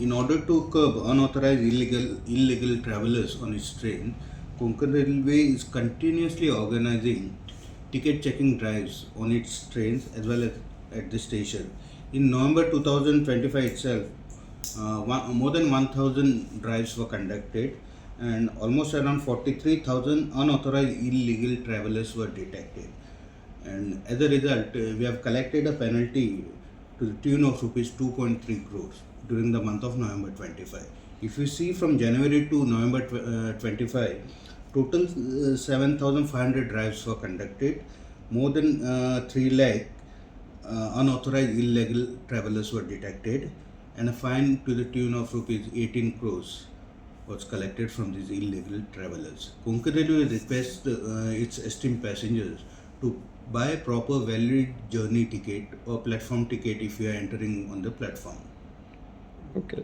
In order to curb unauthorized illegal travelers on its train, Konkan Railway is continuously organizing ticket checking drives on its trains as well as at the station. In November 2025 itself, more than 1,000 drives were conducted and almost around 43,000 unauthorized illegal travelers were detected. And as a result, we have collected a penalty to the tune of rupees 2.3 crores during the month of November 25. If you see from January to November 25, total 7,500 drives were conducted, more than 3 lakh unauthorized illegal travelers were detected, and a fine to the tune of rupees 18 crores was collected from these illegal travelers. Konkan Railway requests its esteemed passengers to buy proper valid journey ticket or platform ticket if you are entering on the platform. Okay.